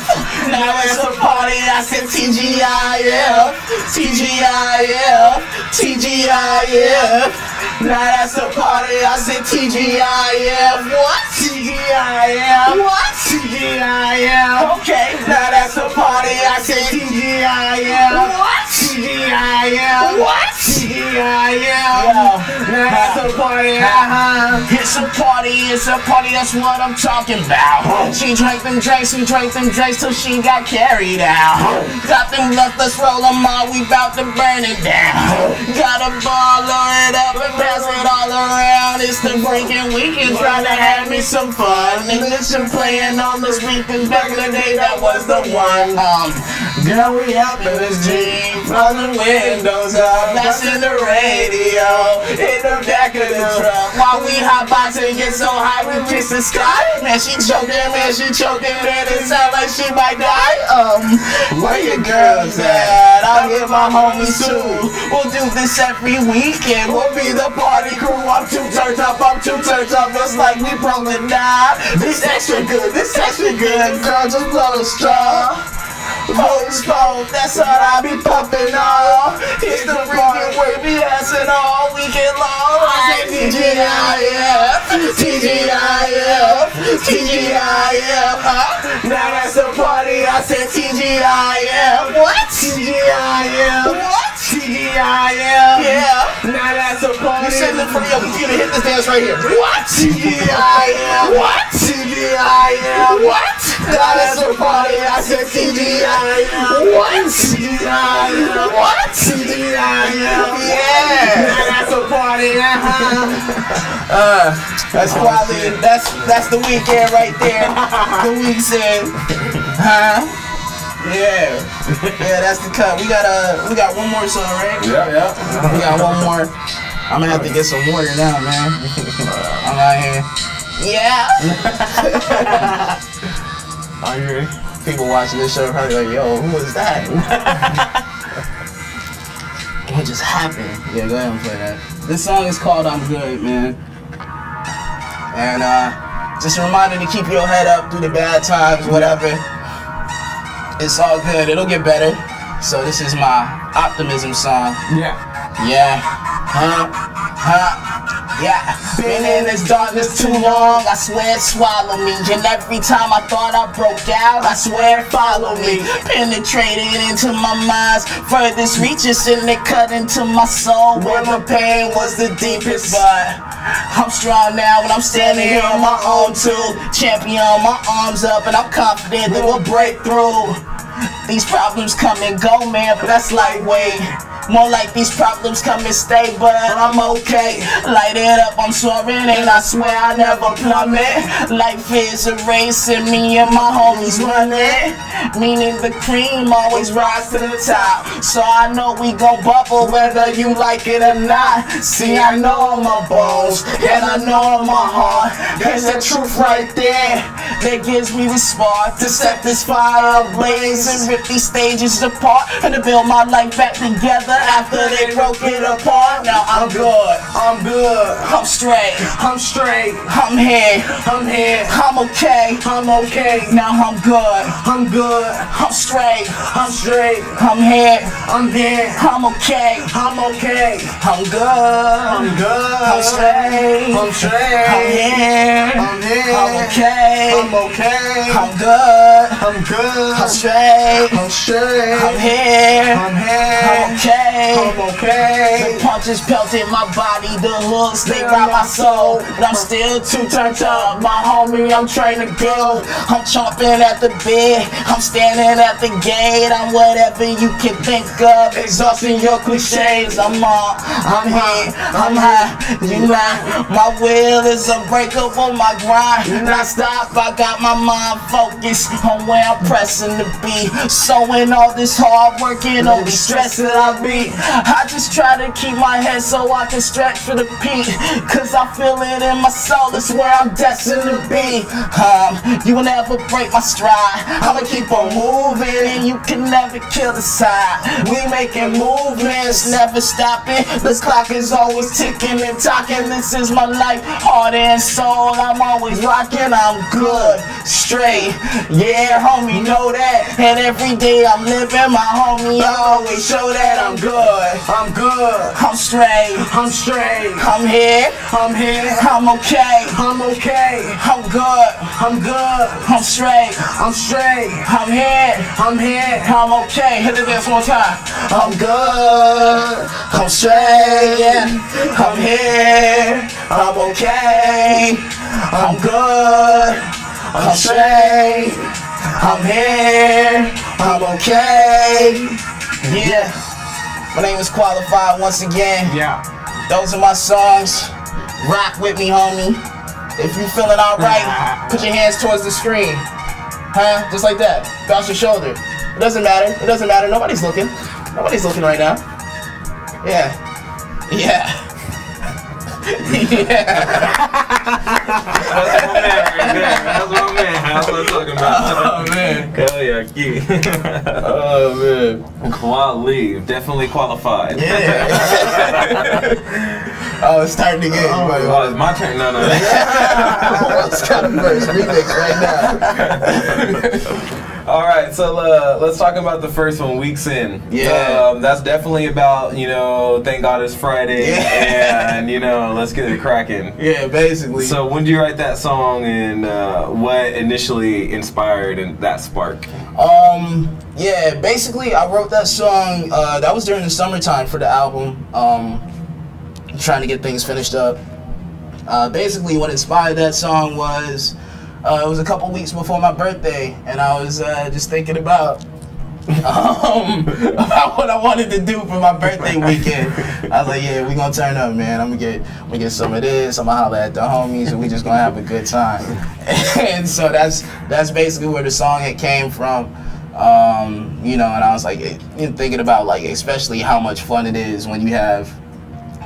S2: Now it's a party, I said TGIF, TGIF, TGIF. Now that's a party, I said TGIF. What? TGIF. What? TGIF. Okay, now that's a party, I said TGIF. What? TGIF. What? TGIF. Now that's a party, It's a party, that's what I'm talking about. She drank them drinks till she got carried out. Got them left, let's roll them all, we bout to burn it down. Got a ball, load it up and pass it all around. It's the freaking weekend, trying to have me some fun. Niggas been playing on the speakers back in the day, that was the one. Girl, we up in this Jeep, roll the windows up, blasting the radio in the back of the truck. While we hotboxing, get so high we kiss the sky. Man, she choking, man, it sound like she might die. Where your girls at? I'll get my homies too. We'll do this every weekend, we'll be the party crew. I'm too turned up, it's like we probably die. This extra good, girl, just blow a straw. Smoke, that's what I be pumping on. It's the freaking way we dancing all weekend long. I say TGIF, TGIF, TGIF. Now that's a party, I said TGIF. What? TGIF. What? TGIF. Yeah. Now that's a party. You said it for real, we gonna hit this dance right here. What? TGIF. What? TGIF. What? Now that's a party, I said TGIF. What? TGIF. What? TGIF. Yeah. Now that's a party, that's quality. That's the weekend right there. The weekend. Yeah, that's the cut. We got one more song, right?
S1: Yeah.
S2: We got one more. I'm gonna have to get some water now, man. I'm out here. Yeah.
S1: Are you ready?
S2: People watching this show are probably like, yo, who was that? What just happened? Yeah, go ahead and play that. This song is called I'm Good, man. And just a reminder to keep your head up through the bad times, whatever. It's all good. It'll get better. So this is my optimism song.
S1: Yeah.
S2: Yeah. Yeah. Been in this darkness too long, I swear it swallowed me. And every time I thought I broke out, I swear it followed me. Penetrated into my mind's furthest reaches, and it cut into my soul where the pain was the deepest. But I'm strong now and I'm standing here on my own too. Champion, my arms up, and I'm confident that we'll break through. These problems come and go, man, but that's lightweight. More like these problems come and stay, but I'm okay. Light it up, I'm soaring, and I swear I never plummet. Life is a race, and me and my homies run it. Meaning the cream always rise to the top. So I know we gon' bubble whether you like it or not. See, I know all my bones, and I know all my heart. There's the truth right there that gives me the spark to set this fire ablaze and rip these stages apart and to build my life back together after they broke it apart. Now I'm good, I'm straight, I'm here, I'm okay, now I'm good, I'm straight, I'm here, I'm okay, I'm good, I'm straight, I'm here, I'm okay, I'm good, I'm straight, I'm here, I'm okay. The punches pelted my body, the hooks they rob my soul, but I'm still too turned up. My homie, I'm trying to go. I'm chomping at the bed, I'm standing at the gate. I'm whatever you can think of, exhausting your cliches. I'm on, I'm here, I'm high, you not. My will is unbreakable, my grind not stop. I got my mind focused on where I'm pressing to be. So in all this hard work and all the stress that I be, I just try to keep my head so I can stretch for the peak. Cause I feel it in my soul, it's where I'm destined to be. You will never break my stride, I'ma keep on moving, and you can never kill the side. We making movements, never stopping. This clock is always ticking and talking. This is my life, heart and soul. I'm always rocking, I'm good, straight. Yeah, homie, know that. And every day I'm living, my homie, I always show that. I'm good, I'm straight, I'm here, I'm okay, I'm good, I'm straight, I'm here, I'm okay. Hit it this one time. I'm good, I'm straight, I'm here, I'm okay, I'm good, I'm straight, I'm here, I'm okay. Yeah. My name is Qualified once again.
S1: Yeah.
S2: Those are my songs. Rock with me, homie. If you feeling alright, put your hands towards the screen. Huh? Just like that. Bounce your shoulder. It doesn't matter. It doesn't matter. Nobody's looking. Nobody's looking right now. Yeah. Yeah. Yeah.
S1: That's my man. That's what I'm talking about.
S2: Oh man.
S1: Hell yeah, key.
S2: Oh man.
S1: Definitely qualified.
S2: Yeah. Oh, it's starting to get.
S1: Oh, it's my turn. No.
S2: It's kind of first remix right now.
S1: All right, so let's talk about the first one, Weeks In.
S2: Yeah.
S1: That's definitely about, thank God it's Friday,
S2: yeah.
S1: And, let's get it cracking.
S2: Yeah, basically.
S1: So when did you write that song, and what initially inspired that spark?
S2: Yeah, basically I wrote that song, that was during the summertime for the album, trying to get things finished up. Basically what inspired that song was, it was a couple weeks before my birthday, and I was just thinking about what I wanted to do for my birthday weekend. I was like, yeah, we gonna turn up, man. I'm gonna get some of this. I'm gonna holler at the homies, and we just gonna have a good time. And so that's basically where the song had came from. You know, and I was like thinking about like especially how much fun it is when you have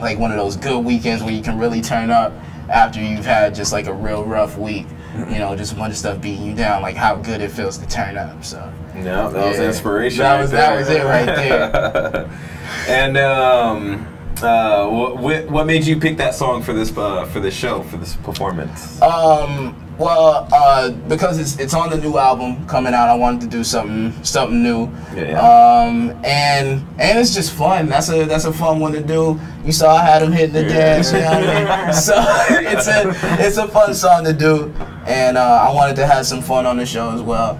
S2: like one of those good weekends where you can really turn up after you've had just like a real rough week. You know, just a bunch of stuff beating you down, like how good it feels to turn up. So
S1: yeah, that was inspiration.
S2: That was it right there.
S1: And what made you pick that song for this show, for this performance?
S2: Well, because it's on the new album coming out, I wanted to do something new. And it's just fun. That's a fun one to do. You saw I had him hitting the dance, you know what I mean? So it's a fun song to do, and I wanted to have some fun on the show as well.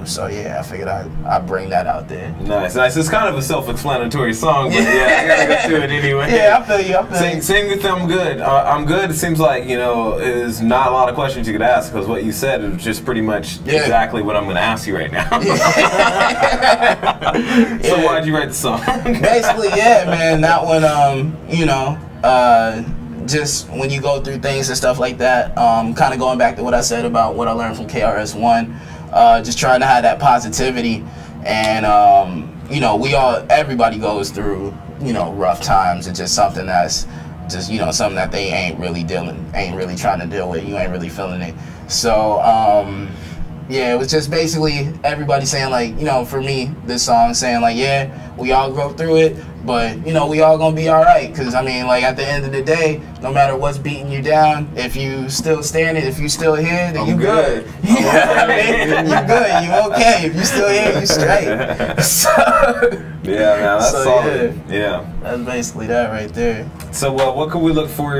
S2: So yeah, I figured I'd bring that out there.
S1: Nice. It's kind of a self-explanatory song, but yeah, I gotta go through it anyway.
S2: Yeah, I feel you.
S1: Same with I'm Good. I'm Good. It seems like, you know, there's not a lot of questions you could ask because what you said is just pretty much exactly what I'm gonna ask you right now. So why'd you write the song?
S2: Basically, yeah, man. That one, you know, just when you go through things and stuff like that, kind of going back to what I said about what I learned from KRS-One. Just trying to have that positivity, and you know, everybody goes through, you know, rough times. It's just something that's just, you know, something that they ain't really trying to deal with. You ain't really feeling it. So yeah, it was just basically everybody saying like, you know, for me, this song saying like, yeah, we all go through it, but you know, we all gonna be all right. Cause I mean, like at the end of the day, no matter what's beating you down, if you still standing, if you still here, then you good. You know what I mean? You good. You okay. If you still here, you straight. So,
S1: yeah, man, that's solid. Yeah,
S2: that's basically that right there.
S1: So, what can we look for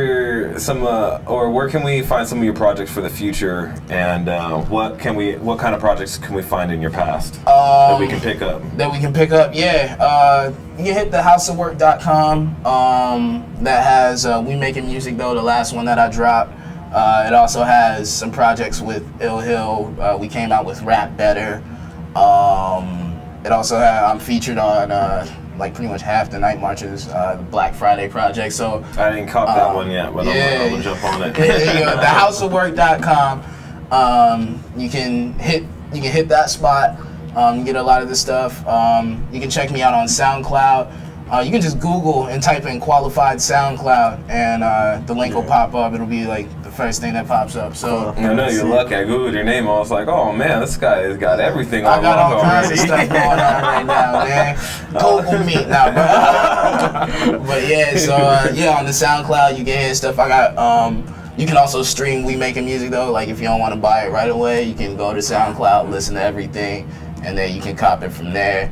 S1: or where can we find some of your projects for the future, and what kind of projects can we find in your past that we can pick up?
S2: Yeah. You can hit the houseofwork.com. That has We Making Music though, the last one that I dropped. It also has some projects with Ill Hill. We came out with Rap Better. It also I'm featured on like pretty much half the Night Marches, the Black Friday project. So
S1: I didn't cop that one yet, but I'm gonna jump on it.
S2: The houseofwork.com. You can hit that spot. You get a lot of this stuff. You can check me out on SoundCloud. You can just Google and type in Qualified SoundCloud, and the link will pop up. It'll be like the first thing that pops up. So
S1: I know you're lucky. I Googled your name. I was like, oh man, this guy has got everything on.
S2: I got all kinds of stuff going on right now, man. Google me now, but yeah. So yeah, on the SoundCloud you can hear stuff. I got. You can also stream We Making Music though. Like if you don't want to buy it right away, you can go to SoundCloud, listen to everything, and then you can cop it from there.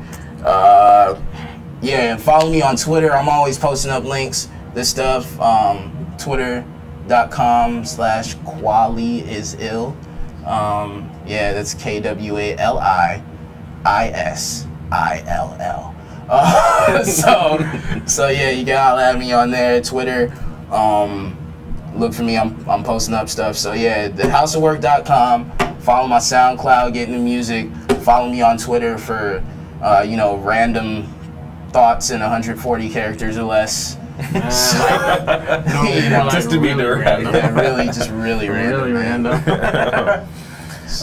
S2: Yeah, and follow me on Twitter. I'm always posting up links, this stuff. Twitter.com/QualiIsIll. Yeah, that's KWALIISILL. So yeah, you can holler at me on there, Twitter. Look for me. I'm posting up stuff. So yeah, thehouseofwork.com. Follow my SoundCloud, getting the music. Follow me on Twitter for you know, random thoughts in 140 characters or less.
S1: Just to be direct.
S2: Yeah, really random.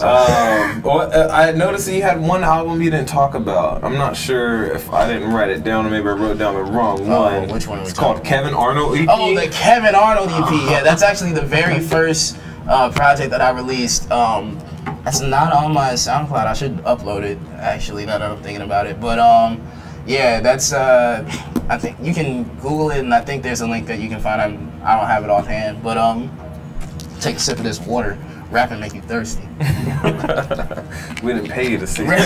S1: I noticed that you had one album you didn't talk about. I'm not sure if I didn't write it down or maybe I wrote down the wrong one.
S2: Which one?
S1: It's called Kevin Arnold EP.
S2: Oh, the Kevin Arnold EP. Yeah, that's actually the very first project that I released. That's not on my SoundCloud. I should upload it, actually, now that I'm thinking about it. But yeah, that's I think you can Google it, and I think there's a link that you can find. I don't have it offhand, but take a sip of this water. Rapping make you thirsty.
S1: We didn't pay you to see.
S2: No. But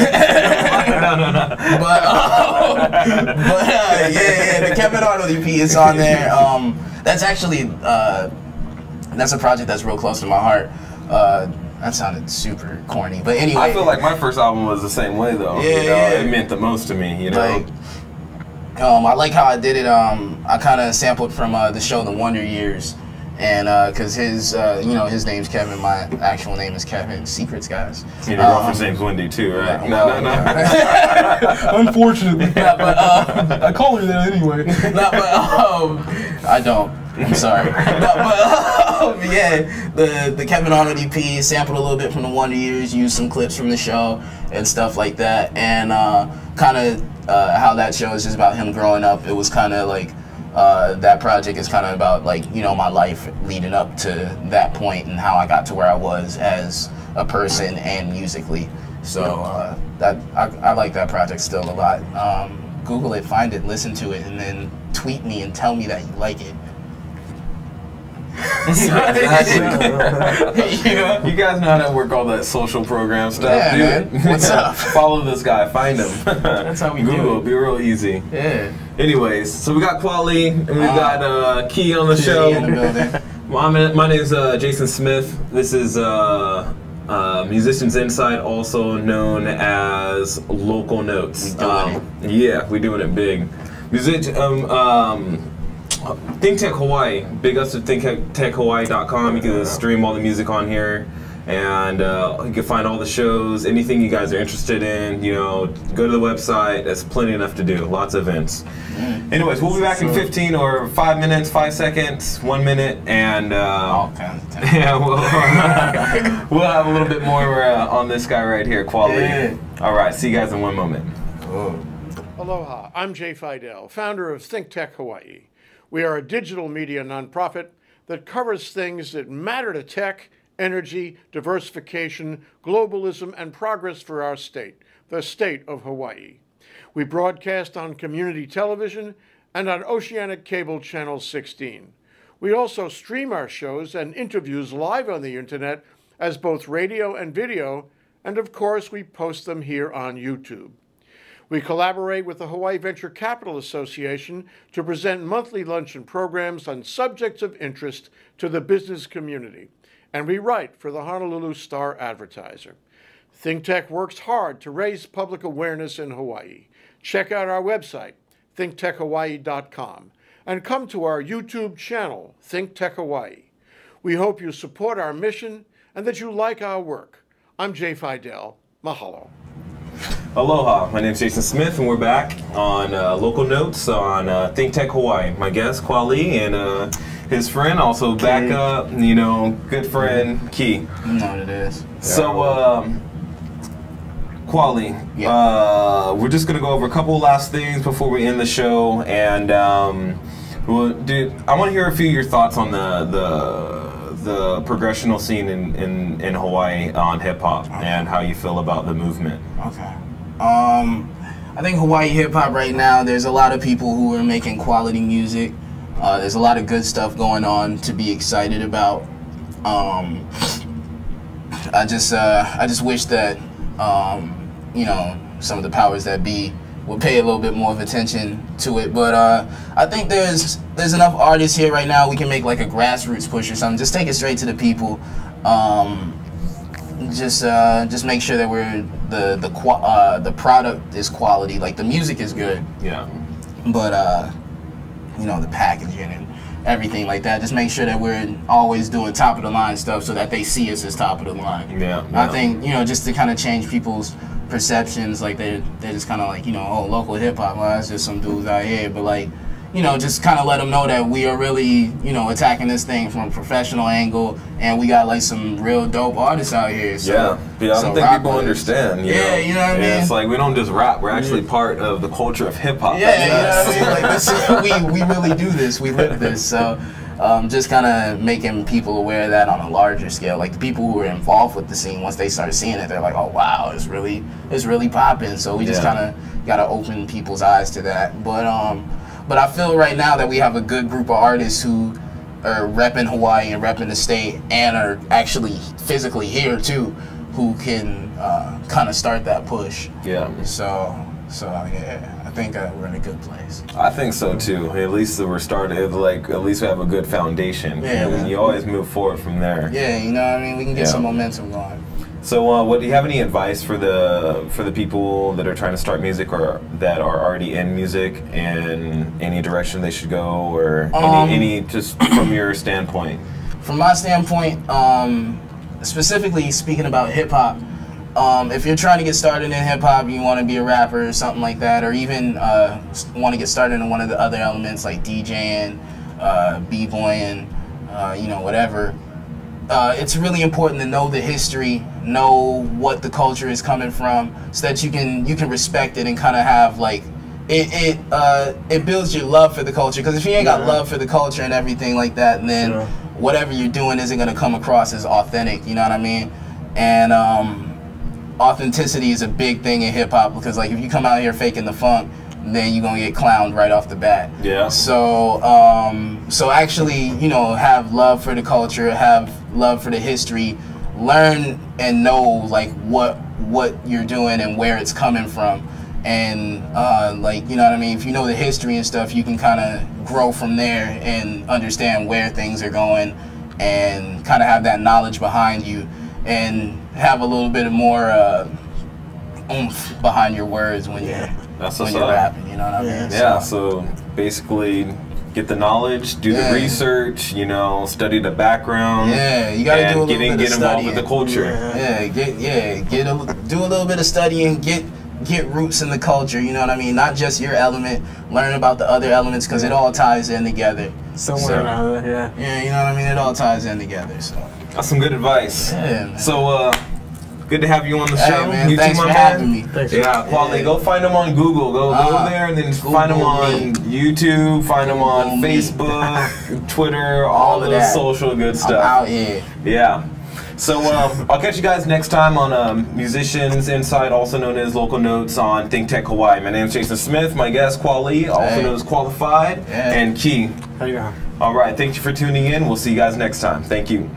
S2: yeah, the Kevin Arnold EP is on there. That's actually that's a project that's real close to my heart. That sounded super corny, but anyway.
S1: I feel like my first album was the same way though.
S2: Yeah,
S1: you know, it meant the most to me. You know.
S2: Like, I like how I did it. I kind of sampled from the show The Wonder Years. And because his, you know, his name's Kevin, my actual name is Kevin. Secrets, guys.
S1: Your girlfriend's name's Wendy too, right? No.
S2: Unfortunately, I call her that anyway. I don't. I'm sorry. But yeah, the Kevin Arnold EP sampled a little bit from the Wonder Years, used some clips from the show and stuff like that, and kind of how that show is just about him growing up. It was kind of like that project is kind of about like, you know, my life leading up to that point and how I got to where I was as a person and musically. So that I like that project still a lot. Google it, find it, listen to it, and then tweet me and tell me that you like it.
S1: You guys know how to work all that social program stuff,
S2: yeah,
S1: dude.
S2: Man. What's up?
S1: Follow this guy, find him.
S2: That's how we
S1: Google,
S2: do it.
S1: be real easy.
S2: Yeah.
S1: Anyways, so we got Quali and we got Key on the show.
S2: In the building.
S1: My name is Jason Smith. This is Musicians Insight, also known as Local Notes. Yeah, we're doing it big. ThinkTech Hawaii. Big ups to ThinkTechHawaii.com. You can stream all the music on here, and you can find all the shows. Anything you guys are interested in, you know, go to the website. There's plenty enough to do. Lots of events. Anyways, we'll be back in 15 or 5 minutes, 5 seconds, 1 minute, and yeah, we'll have a little bit more on this guy right here, Quali.
S2: Yeah.
S1: All right, see you guys in 1 moment.
S4: Aloha, I'm Jay Fidel, founder of ThinkTech Hawaii. We are a digital media nonprofit that covers things that matter to tech, energy, diversification, globalism, and progress for our state, the state of Hawaii. We broadcast on community television and on Oceanic Cable Channel 16. We also stream our shows and interviews live on the internet as both radio and video, and of course we post them here on YouTube. We collaborate with the Hawaii Venture Capital Association to present monthly luncheon programs on subjects of interest to the business community. And we write for the Honolulu Star Advertiser. ThinkTech works hard to raise public awareness in Hawaii. Check out our website, thinktechhawaii.com, and come to our YouTube channel, ThinkTech Hawaii. We hope you support our mission and that you like our work. I'm Jay Fidel. Mahalo.
S1: Aloha, my name is Jason Smith, and we're back on Local Notes on ThinkTech Hawaii. My guest, Quali, and his friend, also backup, you know, good friend, Key.
S2: You know what it is.
S1: So, Quali, we're just going to go over a couple last things before we end the show, and well, dude, I want to hear a few of your thoughts on the progressional scene in Hawaii on hip-hop and how you feel about the movement.
S2: Okay. I think Hawaii hip-hop right now, there's a lot of people who are making quality music. There's a lot of good stuff going on to be excited about. I just wish that, you know, some of the powers that be would pay a little bit more of attention to it. But I think there's enough artists here right now. We can make like a grassroots push or something. Just take it straight to the people. Just make sure that we're the product is quality. Like the music is good.
S1: Yeah.
S2: But you know, the packaging and everything like that. Just make sure that we're always doing top of the line stuff so that they see us as top of the line.
S1: Yeah.
S2: I think, you know, just to kind of change people's perceptions, like they're just kind of like, you know, oh, local hip hop, well, that's just some dudes out here. But like, you know, just kind of let them know that we are really, you know, attacking this thing from a professional angle, and we got like some real dope artists out here. So,
S1: yeah. I don't think people understand. You know?
S2: You know what I mean?
S1: It's like we don't just rap; we're actually part of the culture of hip hop.
S2: Yeah, you know what I mean? Like this is, we really do this. We live this. So, just kind of making people aware of that on a larger scale. Like the people who are involved with the scene, once they start seeing it, they're like, oh wow, it's really popping. So we just kind of got to open people's eyes to that. But I feel right now that we have a good group of artists who are repping Hawaii and repping the state and are actually physically here too, who can kind of start that push.
S1: Yeah.
S2: So yeah, I think we're in a good place.
S1: I think so too. At least we're started. Like at least we have a good foundation.
S2: Yeah.
S1: And you always move forward from there.
S2: Yeah, you know what I mean. We can get some momentum going.
S1: So, what do you have any advice for the people that are trying to start music or that are already in music, and any direction they should go, or any just from your standpoint?
S2: From my standpoint, specifically speaking about hip hop, if you're trying to get started in hip hop, you want to be a rapper or something like that, or even want to get started in one of the other elements like DJing, b-boying, you know, whatever. It's really important to know the history, know what the culture is coming from, so that you can respect it and kind of have like it builds your love for the culture. Because if you ain't got love for the culture and everything like that, then whatever you're doing isn't gonna come across as authentic. You know what I mean? And authenticity is a big thing in hip hop, because like if you come out here faking the funk, then you're gonna get clowned right off the bat. Yeah. So so actually, you know, have love for the culture, have love for the history, learn and know like what you're doing and where it's coming from, and like, you know what I mean, if you know the history and stuff, you can kind of grow from there and understand where things are going, and kind of have that knowledge behind you, and have a little bit of more oomph behind your words when you're rapping, you know what I mean?
S1: Yeah, so basically get the knowledge, do the research, you know, study the background.
S2: Yeah, you gotta do a little bit of
S1: get involved
S2: studying.
S1: with the culture.
S2: Do a little bit of studying, get roots in the culture, you know what I mean? Not just your element, learn about the other elements, because it all ties in together.
S8: Somewhere around there,
S2: yeah, you know what I mean? It all ties in together, so.
S1: That's some good advice.
S2: Yeah, man.
S1: So, good to have you on the show.
S2: Hey, man,
S1: you
S2: thanks
S1: too,
S2: for having me.
S1: Yeah, Quality. Go find them on Google. Go there and then find them on YouTube, find them on Facebook, Twitter, all the social good stuff.
S2: I'm out here.
S1: Yeah. So I'll catch you guys next time on Musicians Insight, also known as Local Notes on ThinkTech Hawaii. My name is Jason Smith. My guest, Kwali, also known as Qualified, and Key.
S8: How you doing?
S1: All right. Thank you for tuning in. We'll see you guys next time. Thank you.